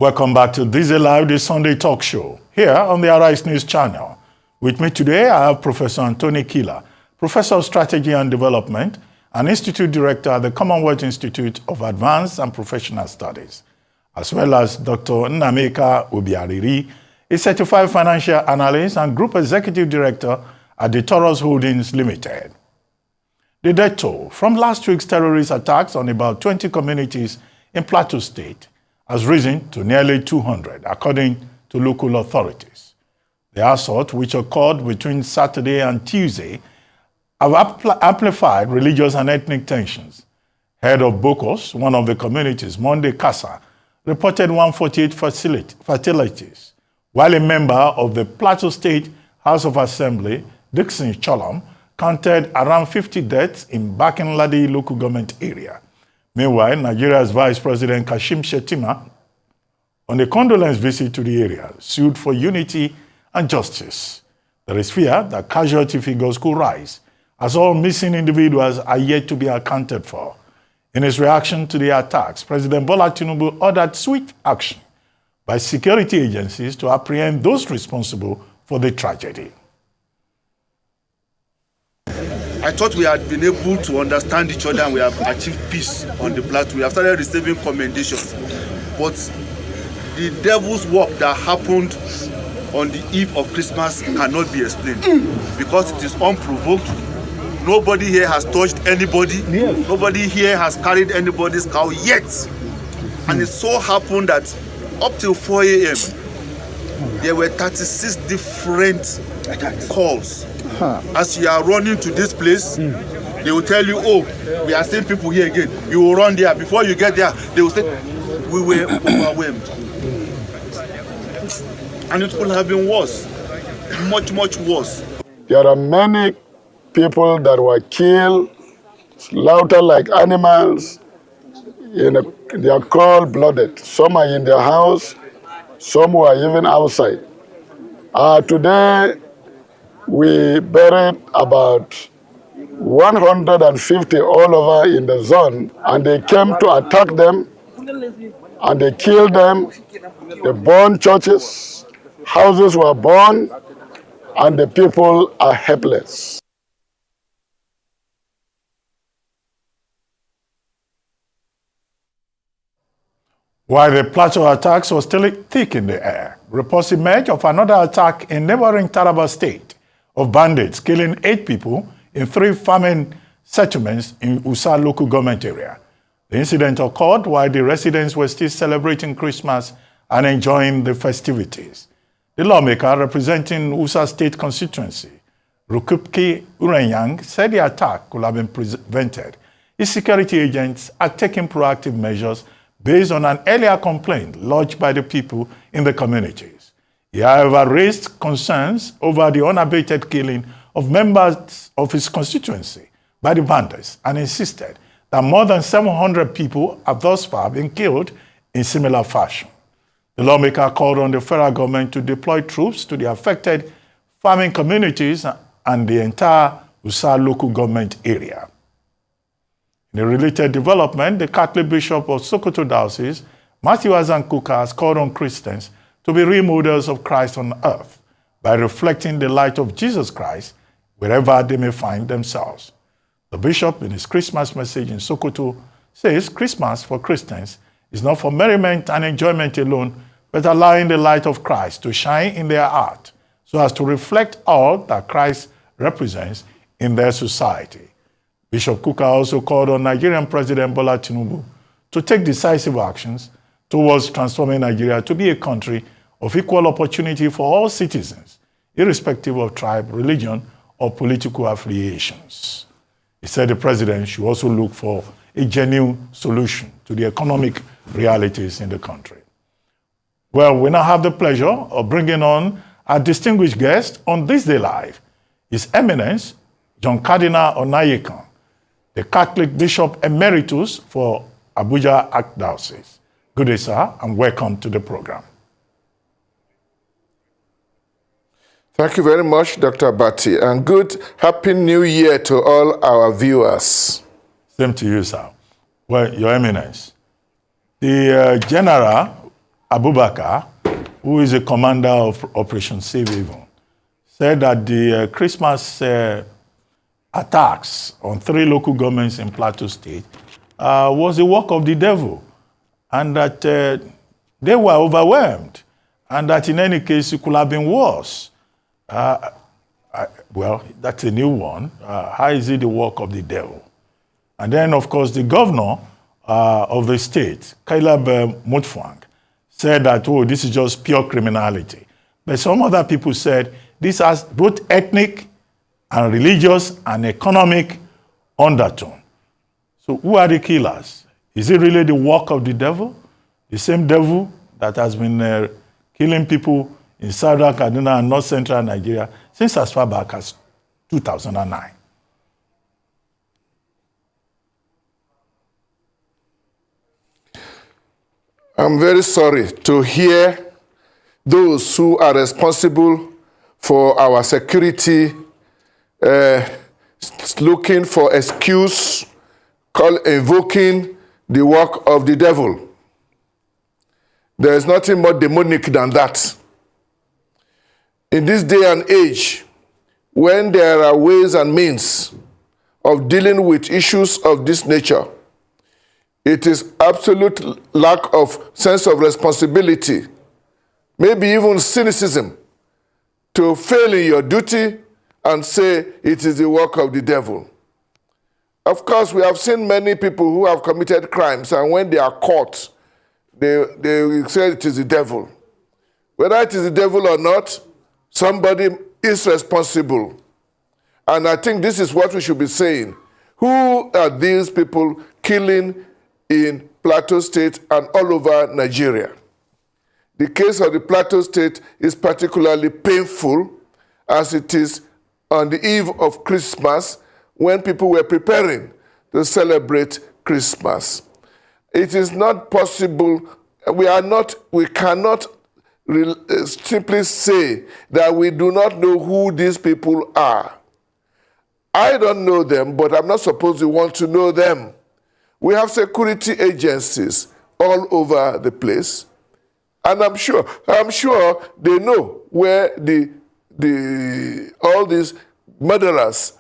Welcome back to This Is Live, the Sunday talk show, here on the Arise News channel. With me today, I have Professor Anthony Kila, Professor of Strategy and Development and Institute Director at the Commonwealth Institute of Advanced and Professional Studies, as well as Dr. Onayekan Obiariri, a certified financial analyst and Group Executive Director at the Taurus Holdings Limited. The death toll from last week's terrorist attacks on about 20 communities in Plateau State has risen to nearly 200, according to local authorities. The assault, which occurred between Saturday and Tuesday, have amplified religious and ethnic tensions. Head of Bokos, one of the communities, Monday Kasa, reported 148 fatalities, while a member of the Plateau State House of Assembly, Dixon Cholam, counted around 50 deaths in Bakinladi local government area. Meanwhile, Nigeria's Vice President Kashim Shettima, on a condolence visit to the area, sued for unity and justice. There is fear that casualty figures could rise, as all missing individuals are yet to be accounted for. In his reaction to the attacks, President Bola Tinubu ordered swift action by security agencies to apprehend those responsible for the tragedy. I thought we had been able to understand each other and we have achieved peace on the plateau. We have started receiving commendations. But the devil's work that happened on the eve of Christmas cannot be explained because it is unprovoked. Nobody here has touched anybody. Yes. Nobody here has carried anybody's cow yet. And it so happened that up till 4 a.m., there were 36 different calls. As you are running to this place, they will tell you, oh, we are seeing people here again. You will run there. Before you get there, they will say, we were overwhelmed. And it could have been worse, much, much worse. There are many people that were killed, slaughtered like animals. They are cold-blooded. Some are in their house, some were even outside. Today, we buried about 150 all over in the zone, and they came to attack them, and they killed them. They burned churches, houses were burned, and the people are helpless. While the Plateau attacks were still thick in the air, reports emerged of another attack in neighboring Taraba State of bandits killing 8 people in 3 farming settlements in Usa local government area. The incident occurred while the residents were still celebrating Christmas and enjoying the festivities. The lawmaker representing Usa State constituency, Rukupki Urenyang, said the attack could have been prevented if security agents are taking proactive measures based on an earlier complaint lodged by the people in the communities. He, however, raised concerns over the unabated killing of members of his constituency by the bandits and insisted that more than 700 people have thus far been killed in similar fashion. The lawmaker called on the federal government to deploy troops to the affected farming communities and the entire Usa local government area. In a related development, the Catholic Bishop of Sokoto Diocese, Matthew Azankuka, has called on Christians to be real models of Christ on earth by reflecting the light of Jesus Christ wherever they may find themselves. The bishop, in his Christmas message in Sokoto, says Christmas for Christians is not for merriment and enjoyment alone, but allowing the light of Christ to shine in their heart so as to reflect all that Christ represents in their society. Bishop Kuka also called on Nigerian President Bola Tinubu to take decisive actions towards transforming Nigeria to be a country of equal opportunity for all citizens, irrespective of tribe, religion, or political affiliations. He said the president should also look for a genuine solution to the economic realities in the country. Well, we now have the pleasure of bringing on our distinguished guest on This Day Live, His Eminence, John Cardinal Onayekan, the Catholic Bishop Emeritus for Abuja Archdiocese. Good day, sir, and welcome to the program. Thank you very much, Dr. Bati, and good Happy New Year to all our viewers. Same to you, sir. Well, Your Eminence, the general Abubakar, who is a commander of Operation Save Haven, said that the Christmas attacks on 3 local governments in Plateau State was the work of the devil, and that they were overwhelmed, and that in any case it could have been worse. Well, that's a new one. How is it the work of the devil? And then, of course, the governor of the state, Caleb Mutfwang, said that, oh, this is just pure criminality. But some other people said this has both ethnic and religious and economic undertone. So who are the killers? Is it really the work of the devil? The same devil that has been killing people in southern Kaduna and north central Nigeria since as far back as 2009. I'm very sorry to hear those who are responsible for our security looking for excuse, invoking the work of the devil. There is nothing more demonic than that. In this day and age, when there are ways and means of dealing with issues of this nature, it is absolute lack of sense of responsibility, maybe even cynicism, to fail in your duty and say it is the work of the devil. Of course, we have seen many people who have committed crimes, and when they are caught, they say it is the devil. Whether it is the devil or not, somebody is responsible. And I think this is what we should be saying. Who are these people killing in Plateau State and all over Nigeria? The case of the Plateau State is particularly painful, as it is on the eve of Christmas when people were preparing to celebrate Christmas. It is not possible, we cannot simply say that we do not know who these people are. I don't know them, but I'm not supposed to want to know them. We have security agencies all over the place, and I'm sure they know where all these murderers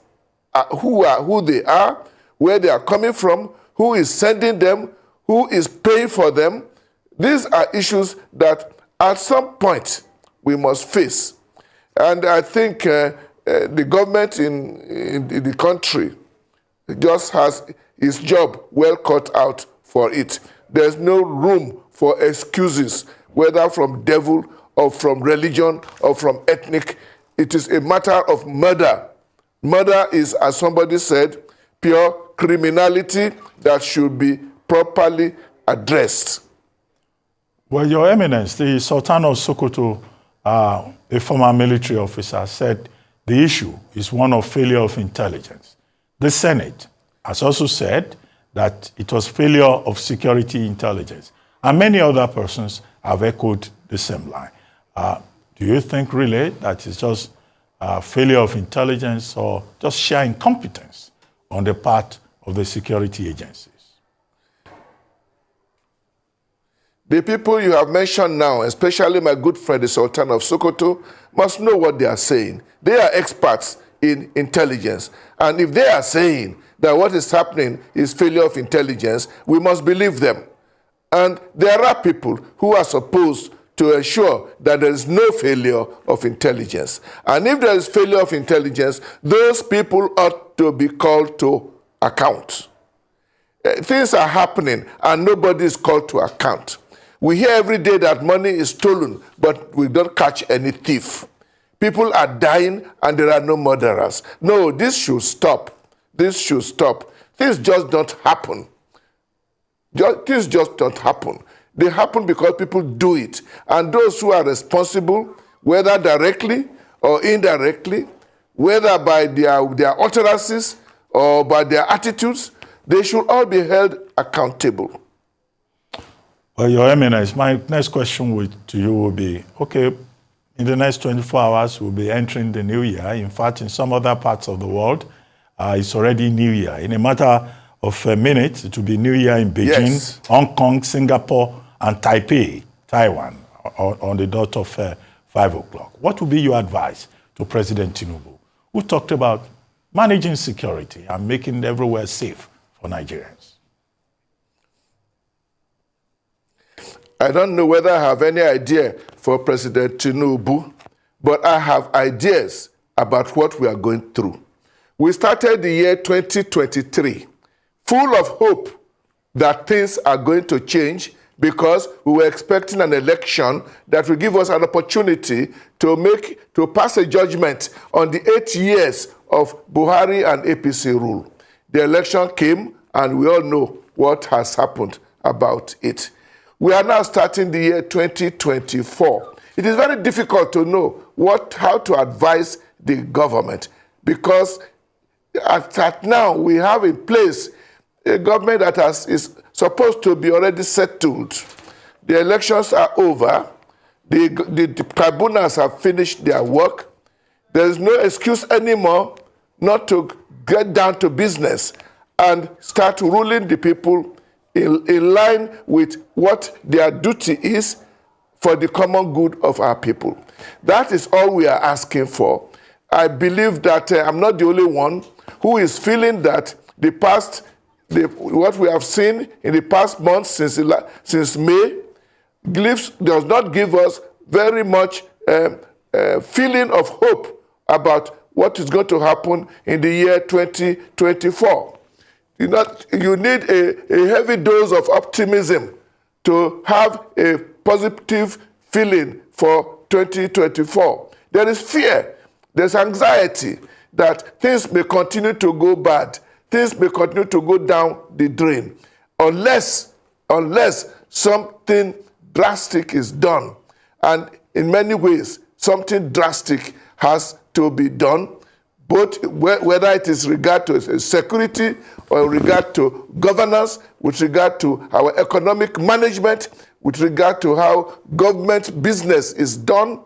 who they are, where they are coming from, who is sending them, who is paying for them. These are issues that at some point we must face. And I think the government in the country just has its job well cut out for it. There's no room for excuses, whether from devil or from religion or from ethnic. It is a matter of murder. Murder is, as somebody said, pure criminality that should be properly addressed. Well, Your Eminence, the Sultan of Sokoto, a former military officer, said the issue is one of failure of intelligence. The Senate has also said that it was failure of security intelligence. And many other persons have echoed the same line. Do you think really that it's just failure of intelligence or just sheer incompetence on the part of the security agencies? The people you have mentioned now, especially my good friend, the Sultan of Sokoto, must know what they are saying. They are experts in intelligence. And if they are saying that what is happening is failure of intelligence, we must believe them. And there are people who are supposed to ensure that there is no failure of intelligence. And if there is failure of intelligence, those people ought to be called to account. Things are happening and nobody is called to account. We hear every day that money is stolen, but we don't catch any thief. People are dying and there are no murderers. No, this should stop. This should stop. Things just don't happen. Things just don't happen. They happen because people do it. And those who are responsible, whether directly or indirectly, whether by their utterances or by their attitudes, they should all be held accountable. Well, Your Eminence, my next question to you will be, okay, in the next 24 hours, we'll be entering the new year. In fact, in some other parts of the world, it's already New Year. In a matter of minutes, it will be New Year in Beijing, Yes. Hong Kong, Singapore, and Taipei. Taiwan on the dot of 5 o'clock. What would be your advice to President Tinubu, who talked about managing security and making everywhere safe for Nigerians? I don't know whether I have any idea for President Tinubu, but I have ideas about what we are going through. We started the year 2023 full of hope that things are going to change because we were expecting an election that will give us an opportunity to pass a judgment on the 8 years of Buhari and APC rule. The election came, and we all know what has happened about it. We are now starting the year 2024. It is very difficult to know how to advise the government because at now we have in place a government that is supposed to be already settled. The elections are over. The tribunals have finished their work. There is no excuse anymore not to get down to business and start ruling the people in line with what their duty is for the common good of our people. That is all we are asking for. I believe that I'm not the only one who is feeling that what we have seen in the past months since May does not give us very much feeling of hope about what is going to happen in the year 2024. You need a heavy dose of optimism to have a positive feeling for 2024. There is fear, there's anxiety that things may continue to go bad, things may continue to go down the drain, unless something drastic is done. And in many ways, something drastic has to be done, both whether it is regard to security or regard to governance, with regard to our economic management, with regard to how government business is done,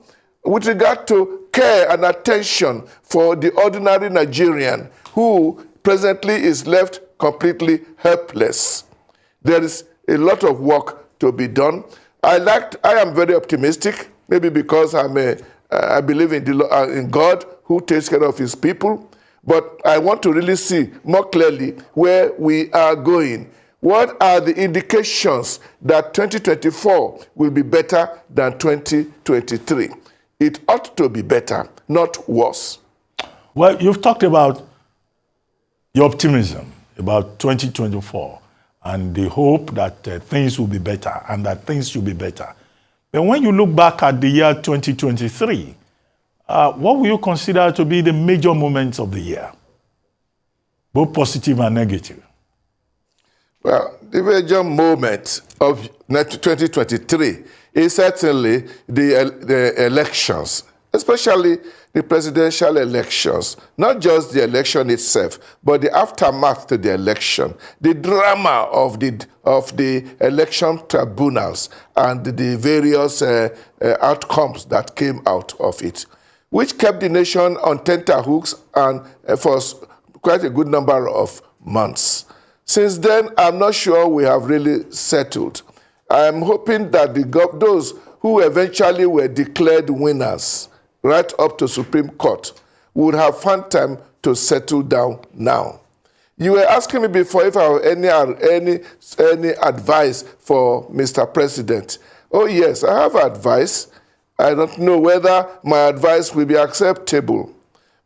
with regard to care and attention for the ordinary Nigerian who presently is left completely helpless. There is a lot of work to be done. I am very optimistic, maybe because I believe in God who takes care of his people, but I want to really see more clearly where we are going. What are the indications that 2024 will be better than 2023? It ought to be better, not worse. Well, you've talked about your optimism about 2024 and the hope that things will be better and that things should be better. But when you look back at the year 2023, what will you consider to be the major moments of the year, both positive and negative? Well, the major moment of 2023 is certainly the elections, especially the presidential elections. Not just the election itself, but the aftermath to the election, the drama of the election tribunals and the various outcomes that came out of it, which kept the nation on tenterhooks and for quite a good number of months. Since then, I'm not sure we have really settled. I'm hoping that those who eventually were declared winners right up to Supreme Court would have found time to settle down now. You were asking me before if I have any advice for Mr. President. Oh yes, I have advice. I don't know whether my advice will be acceptable,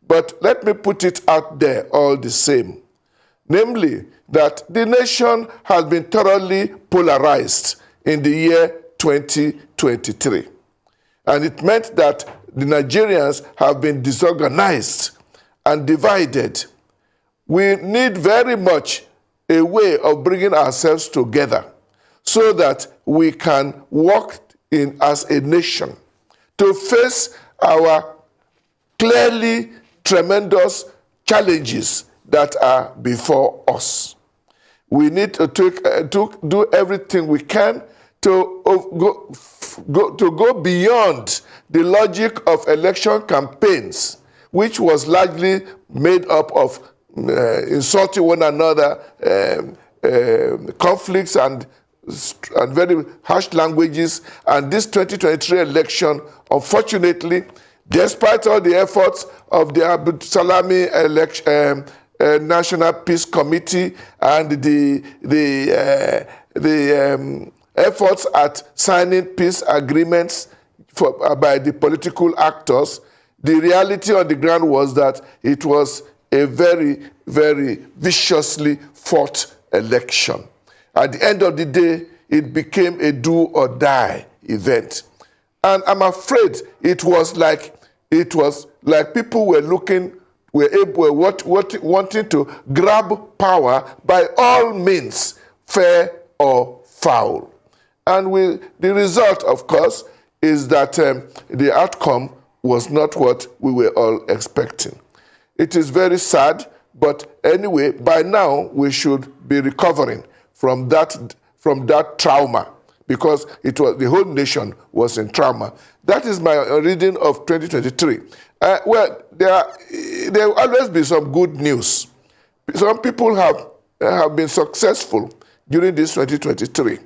but let me put it out there all the same. Namely, that the nation has been thoroughly polarized in the year 2023. And it meant that the Nigerians have been disorganized and divided. We need very much a way of bringing ourselves together so that we can work as a nation to face our clearly tremendous challenges that are before us. We need to do everything we can to go beyond the logic of election campaigns, which was largely made up of insulting one another, conflicts and and very harsh languages. And this 2023 election, unfortunately, despite all the efforts of the Abdul Salami National Peace Committee and the efforts at signing peace agreements by the political actors, the reality on the ground was that it was a very, very viciously fought election. At the end of the day, it became a do or die event. And I'm afraid it was like people were wanting to grab power by all means, fair or foul. And the result, of course, is that the outcome was not what we were all expecting. It is very sad, but anyway, by now we should be recovering from that trauma, because the whole nation was in trauma. That is my reading of 2023. Well, there will always be some good news. Some people have been successful during this 2023.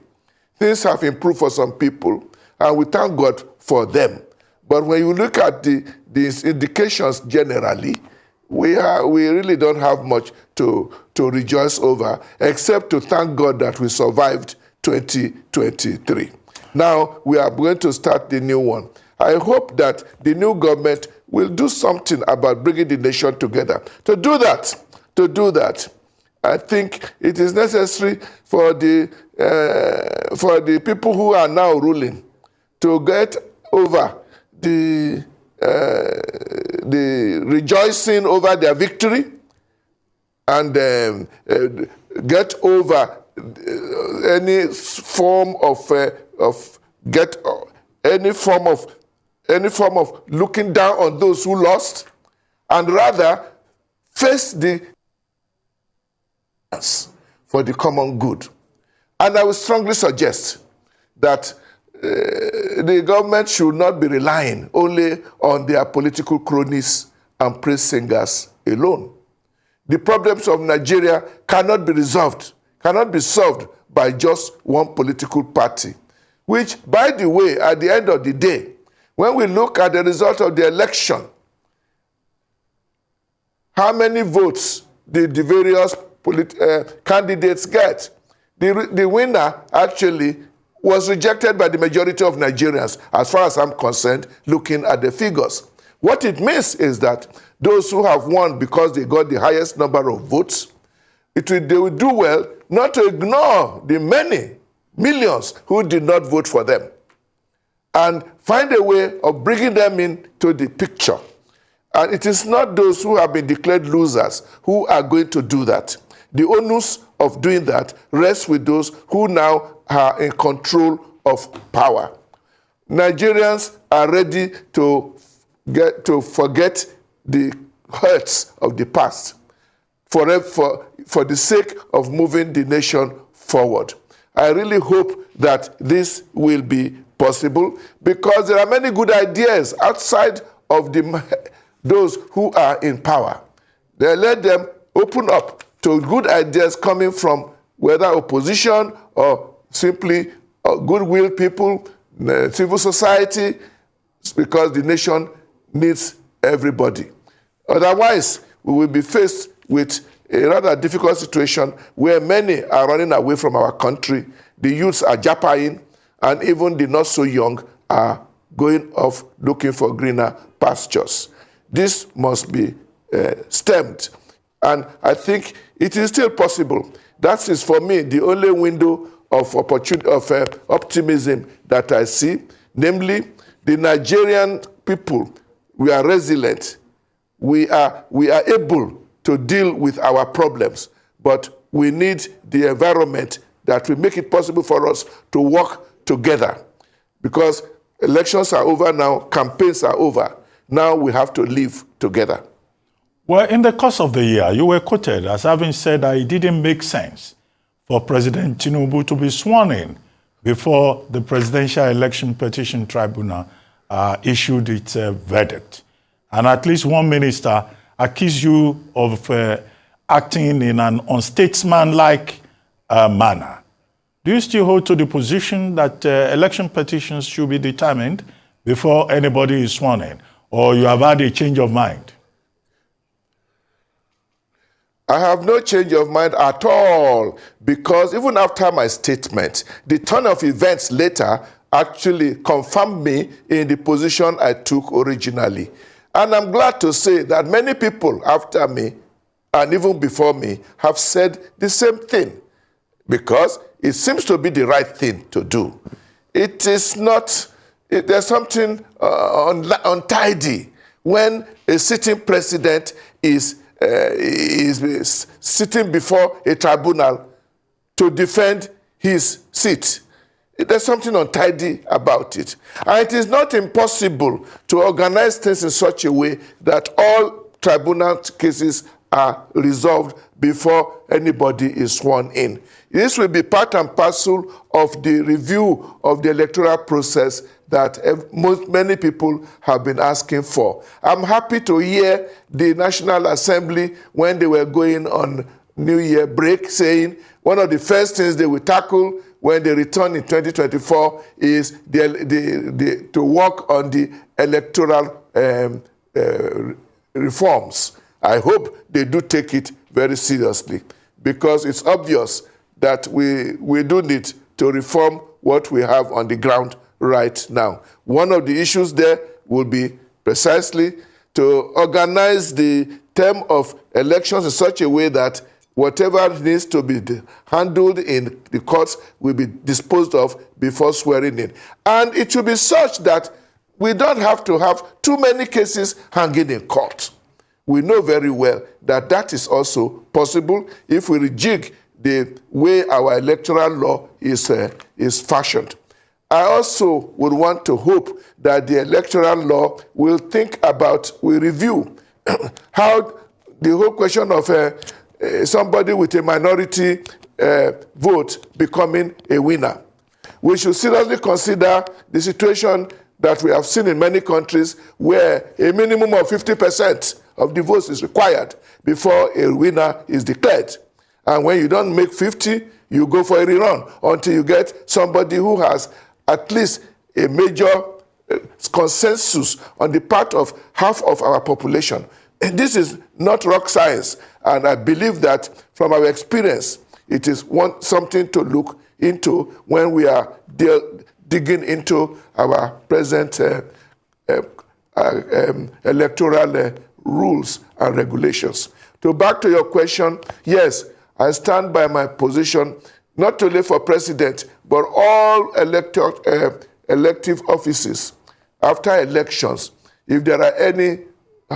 Things have improved for some people, and we thank God for them. But when you look at these indications generally, we really don't have much to rejoice over, except to thank God that we survived 2023. Now we are going to start the new one. I hope that the new government will do something about bringing the nation together. To do that, I think it is necessary for the people who are now ruling to get over the rejoicing over their victory and get over any form of looking down on those who lost, and rather face the for the common good. And I would strongly suggest that the government should not be relying only on their political cronies and praise singers alone. The problems of Nigeria cannot be solved by just one political party, which, by the way, at the end of the day, when we look at the result of the election, how many votes did the various candidates get? The winner actually was rejected by the majority of Nigerians, as far as I'm concerned, looking at the figures. What it means is that those who have won because they got the highest number of votes, they will do well not to ignore the many millions who did not vote for them, and find a way of bringing them into the picture. And it is not those who have been declared losers who are going to do that. The onus of doing that rests with those who now are in control of power. Nigerians are ready to forget the hurts of the past for the sake of moving the nation forward. I really hope that this will be possible, because there are many good ideas outside of those who are in power. They let them open up to good ideas coming from whether opposition or simply goodwill people, civil society, because the nation needs everybody. Otherwise, we will be faced with a rather difficult situation where many are running away from our country, the youths are japping, and even the not so young are going off looking for greener pastures. This must be stemmed, and I think it is still possible. That is, for me, the only window of opportunity, of optimism that I see, namely the Nigerian people. We are resilient. We are able to deal with our problems, but we need the environment that will make it possible for us to work together. Because elections are over now, campaigns are over. Now we have to live together. Well, in the course of the year, you were quoted as having said that it didn't make sense for President Tinubu to be sworn in before the Presidential Election Petition Tribunal issued its verdict. And at least one minister accused you of acting in an unstatesmanlike manner. Do you still hold to the position that election petitions should be determined before anybody is sworn in, or you have had a change of mind? I have no change of mind at all, because even after my statement, the turn of events later actually confirmed me in the position I took originally. And I'm glad to say that many people after me, and even before me, have said the same thing, because it seems to be the right thing to do. It is not, there's something untidy when a sitting president is sitting before a tribunal to defend his seat. There's something untidy about it. And it is not impossible to organize things in such a way that all tribunal cases are resolved before anybody is sworn in. This will be part and parcel of the review of the electoral process that many people have been asking for. I'm happy to hear the National Assembly, when they were going on New Year break, saying one of the first things they will tackle when they return in 2024 is to work on the electoral reforms. I hope they do take it very seriously, because it's obvious that we do need to reform what we have on the ground right now. One of the issues there will be precisely to organize the term of elections in such a way that whatever needs to be handled in the courts will be disposed of before swearing in. And it should be such that we don't have to have too many cases hanging in court. We know very well that that is also possible if we rejig the way our electoral law is fashioned. I also would want to hope that the electoral law will review how the whole question of somebody with a minority vote becoming a winner. We should seriously consider the situation that we have seen in many countries, where a minimum of 50% of the votes is required before a winner is declared. And when you don't make 50, you go for a rerun until you get somebody who has at least a major consensus on the part of half of our population. And this is not rock science, and I believe that from our experience, it is something to look into when we are digging into our present electoral rules and regulations. To back to your question, yes, I stand by my position, not only for president, but all elective offices. After elections, if there are any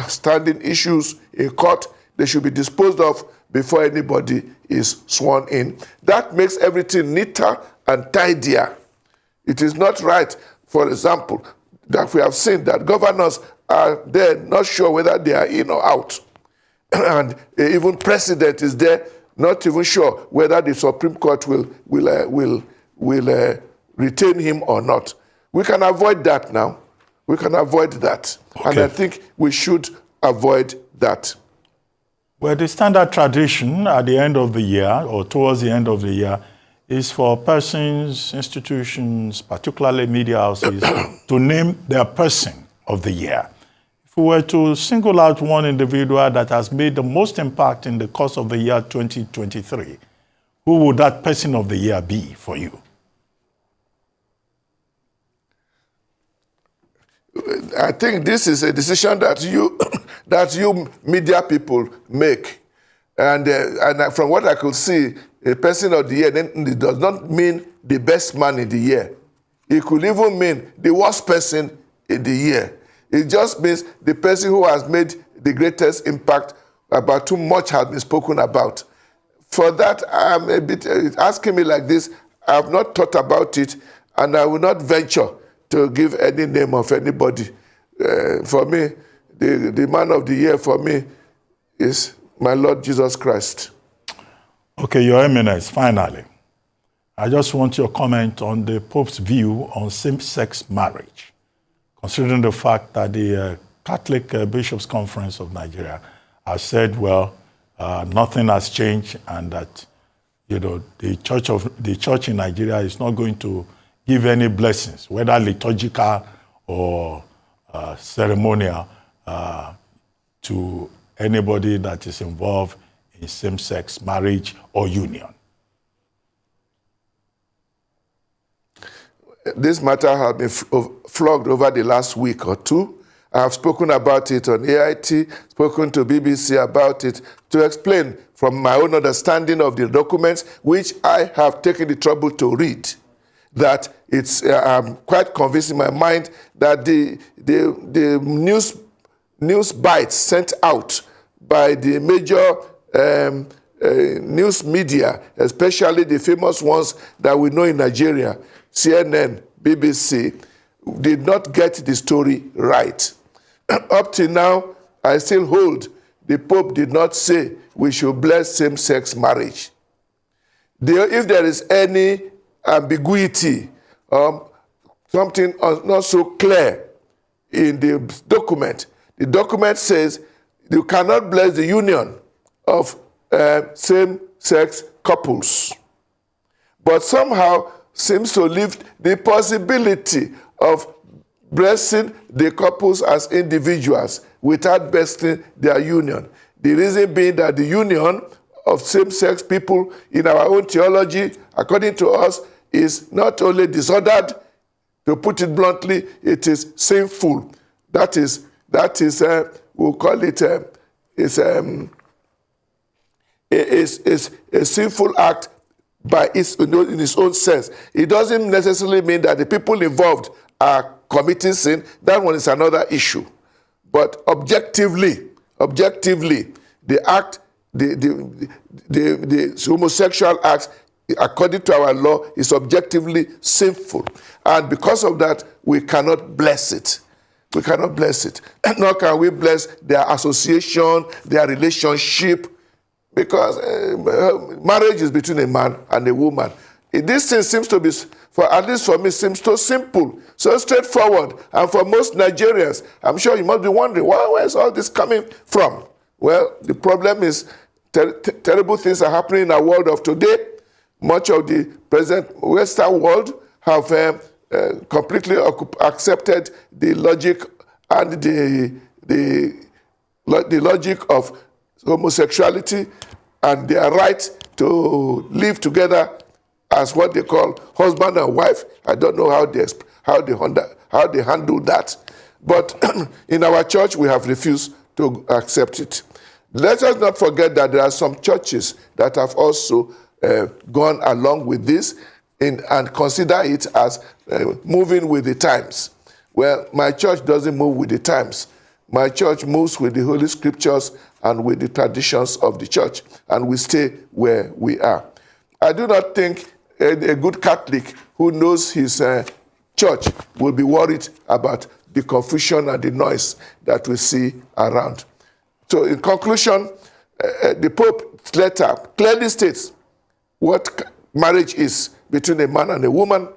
standing issues in court, they should be disposed of before anybody is sworn in. That makes everything neater and tidier. It is not right, for example, that we have seen that governors are there not sure whether they are in or out. And even president is there not even sure whether the Supreme Court will retain him or not. We can avoid that now. We can avoid that. Okay. And I think we should avoid that. Well, the standard tradition at the end of the year, or towards the end of the year, is for persons, institutions, particularly media houses, to name their person of the year. If we were to single out one individual that has made the most impact in the course of the year 2023, who would that person of the year be for you? I think this is a decision that you media people make. And from what I could see, a person of the year it does not mean the best man in the year. It could even mean the worst person in the year. It just means the person who has made the greatest impact about too much has been spoken about. For that, I'm a bit asking me like this. I have not thought about it, and I will not venture to give any name of anybody. For me, the man of the year for me is my Lord Jesus Christ. Okay, Your Eminence, finally, I just want your comment on the Pope's view on same-sex marriage, considering the fact that the Catholic Bishops' Conference of Nigeria has said, well, nothing has changed, and that the church in Nigeria is not going to give any blessings, whether liturgical or ceremonial, to anybody that is involved in same-sex marriage or union. This matter has been flogged over the last week or two. I have spoken about it on AIT, spoken to BBC about it to explain from my own understanding of the documents, which I have taken the trouble to read, that it's quite convinced in my mind that the news bites sent out by the major news media, especially the famous ones that we know in Nigeria, CNN, BBC, did not get the story right. Up till now, I still hold the Pope did not say we should bless same-sex marriage. If there is any ambiguity, something not so clear in the document says you cannot bless the union of same-sex couples, but somehow seems to leave the possibility of blessing the couples as individuals without blessing their union. The reason being that the union of same-sex people in our own theology, according to us, is not only disordered, to put it bluntly, it is sinful. That is, we'll call it, is a sinful act by in its own sense. It doesn't necessarily mean that the people involved are committing sin. That one is another issue. But objectively, the act, the homosexual act, according to our law, is objectively sinful. And because of that, we cannot bless it. We cannot bless it. Nor can we bless their association, their relationship, because marriage is between a man and a woman. This thing seems to be, at least for me, seems so simple, so straightforward. And for most Nigerians, I'm sure you must be wondering, where is all this coming from? Well, the problem is terrible things are happening in our world of today. Much of the present Western world have completely accepted the logic and the logic of homosexuality and their right to live together as what they call husband and wife. I don't know how they handle that. But in our church, we have refused to accept it. Let us not forget that there are some churches that have also gone along with this and consider it as moving with the times. Well, my church doesn't move with the times. My church moves with the Holy Scriptures and with the traditions of the church, and we stay where we are. I do not think a good Catholic who knows his church will be worried about the confusion and the noise that we see around. So in conclusion, the Pope's letter clearly states what marriage is between a man and a woman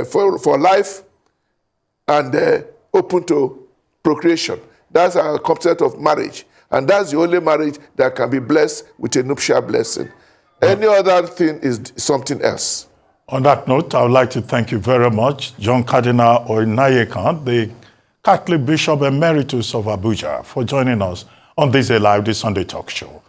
for life and open to procreation. That's our concept of marriage. And that's the only marriage that can be blessed with a nuptial blessing. Any other thing is something else. On that note, I would like to thank you very much, John Cardinal Onayekan, the Catholic Bishop Emeritus of Abuja, for joining us on this Live, this Sunday talk show.